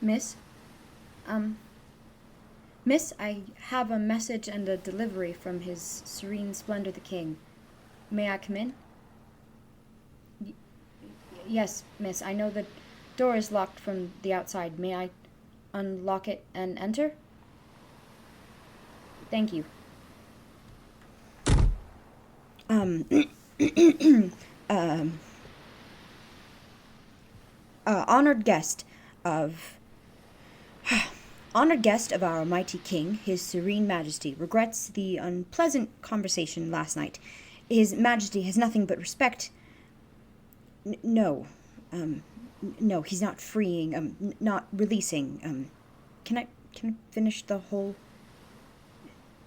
Miss? Um, Miss, I have a message and a delivery from His Serene Splendor the King. May I come in? Yes, miss, I know the door is locked from the outside. May I unlock it and enter? Thank you. Um, um, honored guest of honored guest of our mighty king, His Serene Majesty, regrets the unpleasant conversation last night. His Majesty has nothing but respect. No, no, he's not freeing. Not releasing. Can I finish the whole?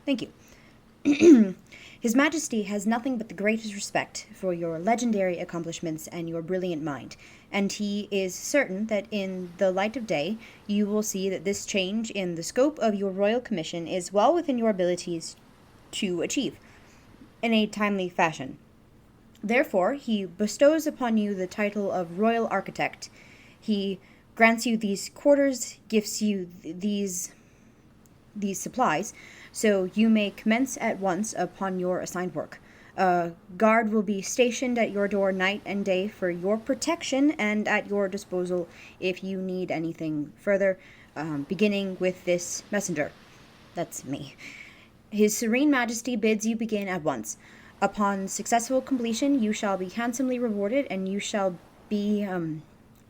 Thank you. His Majesty has nothing but the greatest respect for your legendary accomplishments and your brilliant mind, and he is certain that in the light of day you will see that this change in the scope of your royal commission is well within your abilities to achieve in a timely fashion. Therefore, he bestows upon you the title of Royal Architect. He grants you these quarters, gifts you these supplies, so you may commence at once upon your assigned work. A guard will be stationed at your door night and day for your protection and at your disposal if you need anything further, beginning with this messenger. That's me. His Serene Majesty bids you begin at once. Upon successful completion, you shall be handsomely rewarded, and you shall be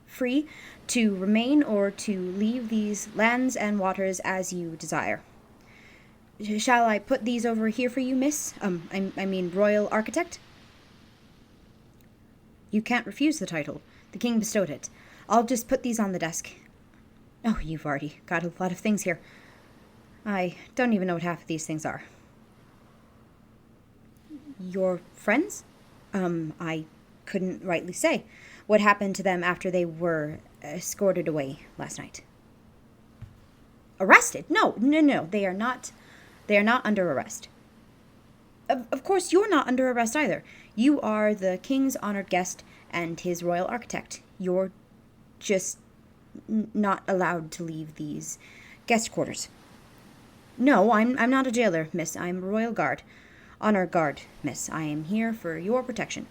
free to remain or to leave these lands and waters as you desire. Shall I put these over here for you, miss? I mean, Royal Architect? You can't refuse the title. The king bestowed it. I'll just put these on the desk. Oh, you've already got a lot of things here. I don't even know what half of these things are. Your friends? I couldn't rightly say. What happened to them after they were escorted away last night? Arrested? No. They are not under arrest. Of course, you're not under arrest either. You are the king's honored guest and his royal architect. You're just not allowed to leave these guest quarters. No, I'm not a jailer, miss. I'm a royal guard. Honor guard, miss. I am here for your protection.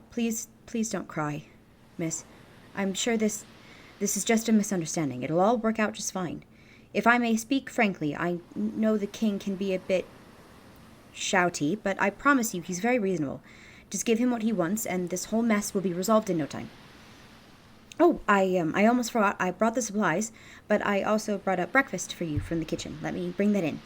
Please don't cry, miss. I'm sure this is just a misunderstanding. It'll all work out just fine. If I may speak frankly, I know the king can be a bit shouty, but I promise you he's very reasonable. Just give him what he wants, and this whole mess will be resolved in no time. Oh, I almost forgot. I brought the supplies, but I also brought up breakfast for you from the kitchen. Let me bring that in.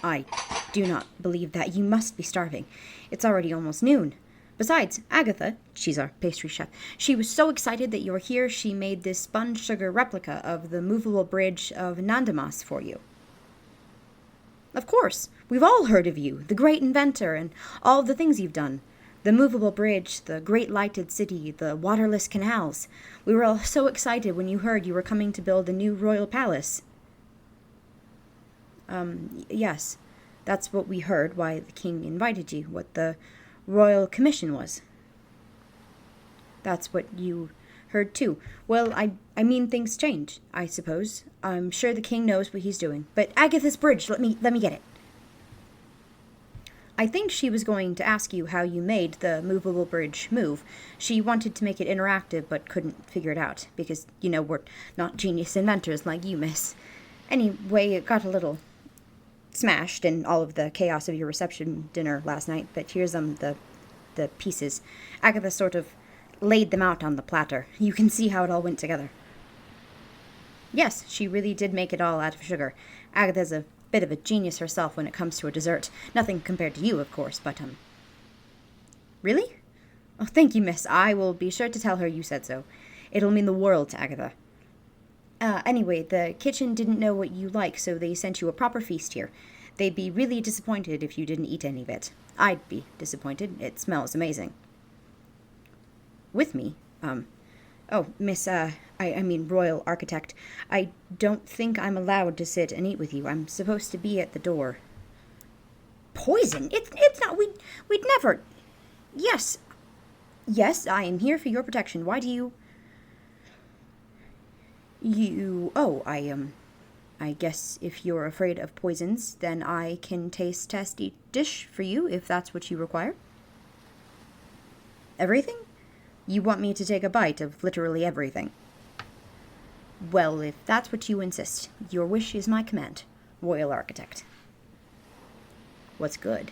I do not believe that. You must be starving. It's already almost noon. Besides, Agatha, she's our pastry chef, she was so excited that you were here she made this sponge sugar replica of the movable bridge of Nandamas for you. Of course, we've all heard of you, the great inventor, and all the things you've done. The movable bridge, the great lighted city, the waterless canals. We were all so excited when you heard you were coming to build a new royal palace. Yes, that's what we heard, why the king invited you, what the royal commission was. That's what you heard too. Well, I mean things change, I suppose. I'm sure the king knows what he's doing. But Agatha's bridge, let me get it. I think she was going to ask you how you made the movable bridge move. She wanted to make it interactive but couldn't figure it out, because, we're not genius inventors like you, miss. Anyway, it got a little smashed in all of the chaos of your reception dinner last night, but here's the pieces. Agatha sort of laid them out on the platter. You can see how it all went together. Yes, she really did make it all out of sugar. Agatha's a bit of a genius herself when it comes to a dessert. Nothing compared to you, of course, but, Really? Oh, thank you, miss. I will be sure to tell her you said so. It'll mean the world to Agatha. Anyway, the kitchen didn't know what you like, so they sent you a proper feast here. They'd be really disappointed if you didn't eat any of it. I'd be disappointed. It smells amazing. With me? Oh, miss, I mean royal architect. I don't think I'm allowed to sit and eat with you. I'm supposed to be at the door. Poison? It's not, we'd never... Yes, I am here for your protection. Why do you... I guess if you're afraid of poisons, then I can taste test each dish for you if that's what you require. Everything? You want me to take a bite of literally everything? Well, if that's what you insist, your wish is my command, Royal Architect. What's good?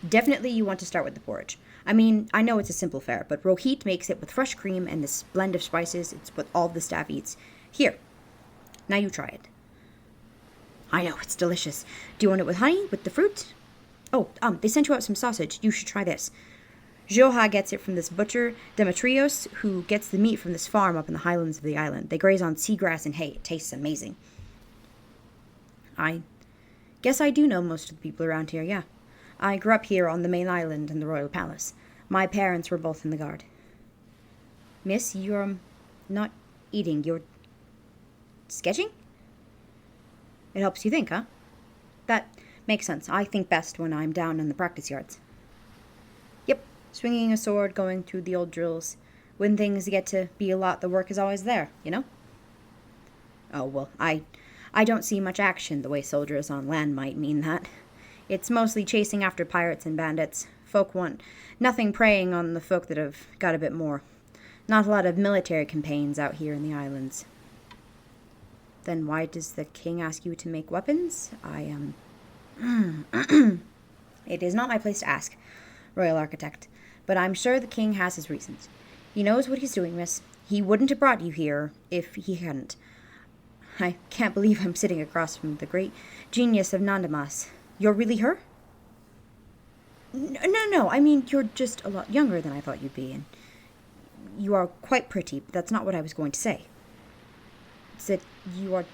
Definitely you want to start with the porridge. I mean, I know it's a simple fare, but Rohit makes it with fresh cream and this blend of spices. It's what all the staff eats. Here, now you try it. I know, it's delicious. Do you want it with honey, with the fruit? Oh, they sent you out some sausage. You should try this. Joha gets it from this butcher, Demetrios, who gets the meat from this farm up in the highlands of the island. They graze on seagrass and hay. It tastes amazing. I guess I do know most of the people around here, yeah. I grew up here on the main island in the royal palace. My parents were both in the guard. Miss, you're, not eating. You're sketching? It helps you think, huh? That makes sense. I think best when I'm down in the practice yards. Yep, swinging a sword, going through the old drills. When things get to be a lot, the work is always there, you know? Oh, well, I don't see much action the way soldiers on land might mean that. It's mostly chasing after pirates and bandits. Folk want nothing preying on the folk that have got a bit more. Not a lot of military campaigns out here in the islands. Then why does the king ask you to make weapons? It is not my place to ask, Royal Architect, but I'm sure the king has his reasons. He knows what he's doing, miss. He wouldn't have brought you here if he hadn't. I can't believe I'm sitting across from the great genius of Nandamas. You're really her? No, I mean, you're just a lot younger than I thought you'd be, and you are quite pretty, but that's not what I was going to say. It's that you are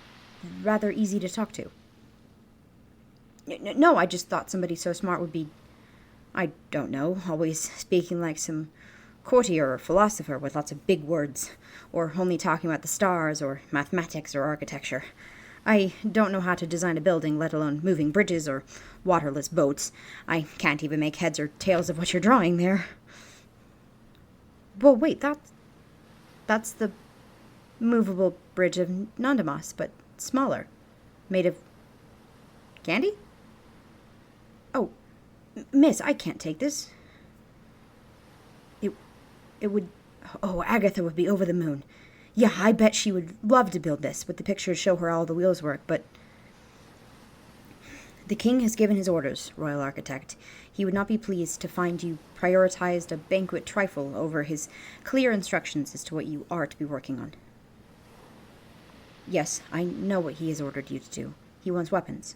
rather easy to talk to. No, I just thought somebody so smart would be, I don't know, always speaking like some courtier or philosopher with lots of big words, or only talking about the stars, or mathematics, or architecture. I don't know how to design a building, let alone moving bridges or waterless boats. I can't even make heads or tails of what you're drawing there. Well, wait, that's the movable bridge of Nandamas, but smaller. Made of candy? Oh, miss, I can't take this. It would... Oh, Agatha would be over the moon. Yeah, I bet she would love to build this, with the pictures show her all the wheels work, but... The king has given his orders, Royal Architect. He would not be pleased to find you prioritized a banquet trifle over his clear instructions as to what you are to be working on. Yes, I know what he has ordered you to do. He wants weapons.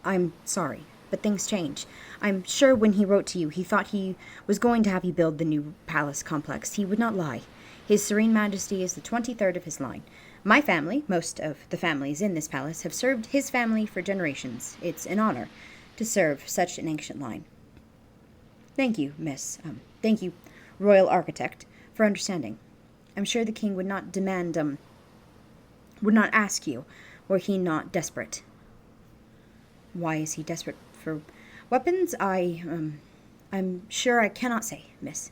I'm sorry, but things change. I'm sure when he wrote to you, he thought he was going to have you build the new palace complex. He would not lie. His Serene Majesty is the 23rd of his line. My family, most of the families in this palace, have served his family for generations. It's an honor to serve such an ancient line. Thank you, miss. Thank you, Royal Architect, for understanding. I'm sure the king would not would not ask you, were he not desperate. Why is he desperate for weapons? I'm sure I cannot say, miss.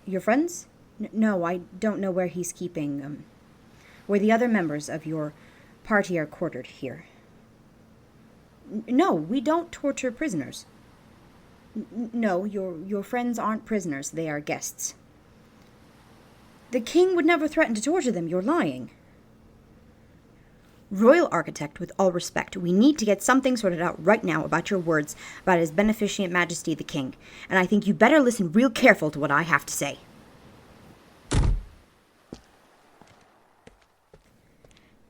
Your friends? No, I don't know where he's keeping, where the other members of your party are quartered here. No, we don't torture prisoners. No, your friends aren't prisoners, they are guests. The king would never threaten to torture them, you're lying. Royal Architect, with all respect, we need to get something sorted out right now about your words about His Beneficent Majesty the King, and I think you better listen real careful to what I have to say.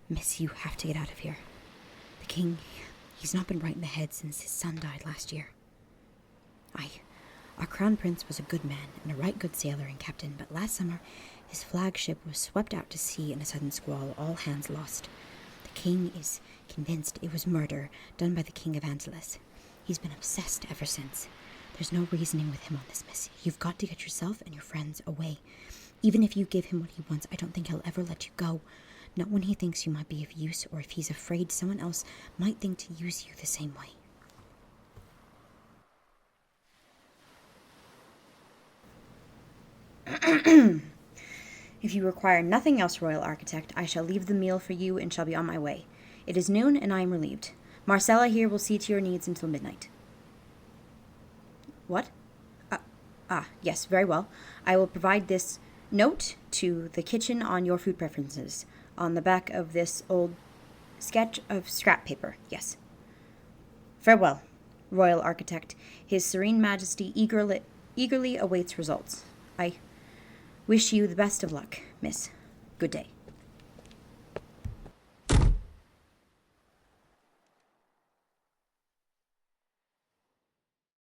Miss, you have to get out of here. The king, he's not been right in the head since his son died last year. Our crown prince was a good man and a right good sailor and captain, but last summer his flagship was swept out to sea in a sudden squall, all hands lost. The king is convinced it was murder done by the King of Angeles. He's been obsessed ever since. There's no reasoning with him on this, miss. You've got to get yourself and your friends away. Even if you give him what he wants, I don't think he'll ever let you go. Not when he thinks you might be of use, or if he's afraid someone else might think to use you the same way. If you require nothing else, Royal Architect, I shall leave the meal for you and shall be on my way. It is noon, and I am relieved. Marcella here will see to your needs until midnight. What? Yes, very well. I will provide this note to the kitchen on your food preferences, on the back of this old sketch of scrap paper, yes. Farewell, Royal Architect. His Serene Majesty eagerly awaits results. I wish you the best of luck, miss. Good day.